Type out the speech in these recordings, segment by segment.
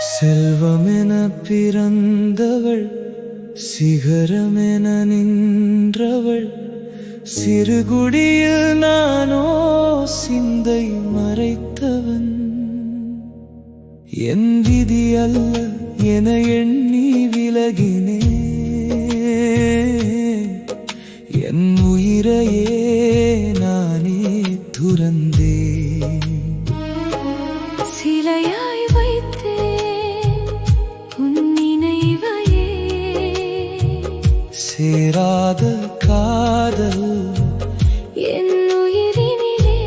செல்வமென பிறந்தவள் சிகரமென நின்றவள் சிறுகுடியில் நானோ சிந்தை மறைத்தவன் என் விதி அல்ல என எண்ணி விலகினே என் உயிரையே நானே துறந்தேன் சிலையாய் வைத்தேன் உன் நினைவையே சேராத காதல் என் உயிரினிலே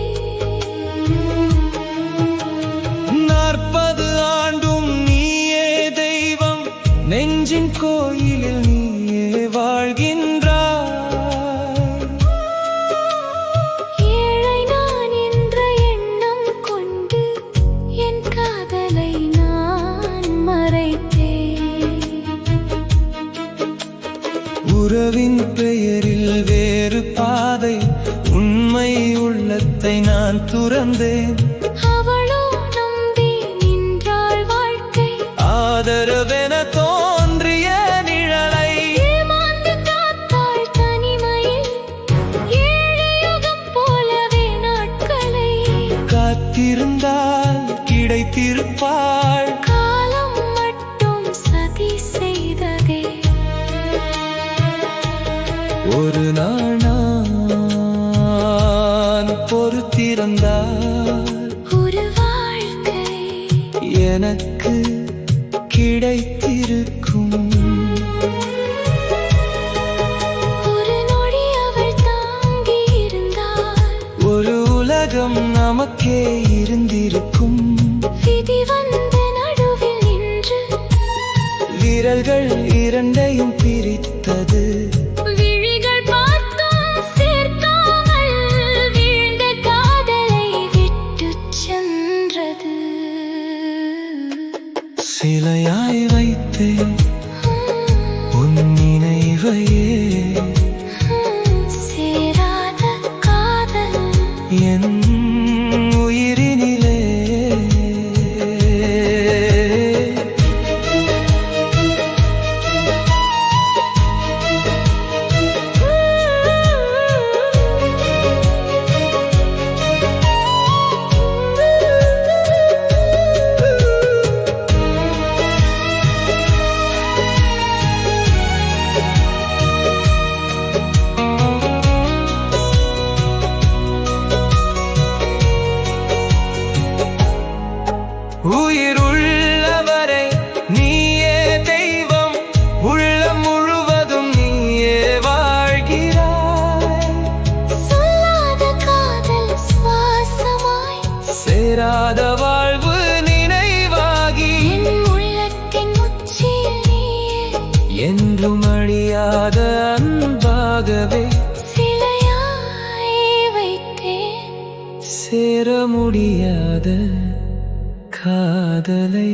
40 ஆண்டும் நீயே தெய்வம் நெஞ்சின் கோயிலில் நீயே வாழ்கின்றாய் ஏழை நான் என்ற எண்ணம் கொண்டு என் காதலை நான் மறைத்தேன் உறவின் பெயரில் வேறு பாதை உண்மை உள்ளத்தை நான் துறந்தேன் அவளோ நம்பி நின்றாள் வாழ்க்கை ஆதரவென தோன்றிய நிழலை ஏமாந்து காத்தாள் தனிமையில் ஏழு யுகம் போலவே நாட்களை காத்திருந்தால் கிடைத்திருப்பாள் காலம் மட்டும் சதி செய்ததே ஒரு நாள் நான் பொறுத்திருந்தால் ஒரு வாழ்க்கை எனக்கு கிடைத்திருக்கும் ஒரு நொடி அவள் தாங்கி இருந்தால் ஒரு உலகம் நமக்கே இருந்திருக்கும் விதி வந்த நடுவில் நின்று விரல்கள் இரண்டையும் பிரித்தது விழிகள் பார்த்தும் சேர்க்காமல் வீழ்ந்த காதலை விட்டுச் சென்றது சிலையாய் வைத்தேன் உன் நினைவையே சேராத காதல் என் உயிரினிலே உயிர் உள்ளவரை நீயே தெய்வம் உள்ளம் முழுவதும் நீயே வாழ்கிறாய் சொல்லாத காதல் சுவாசமாய் சேராத வாழ்வு நினைவாகி என் உள்ளத்தின் உச்சியில் நீயே என்றும் அழியாத அன்பாகவே சிலையாய் வைத்தேன் சேர முடியாத காதலை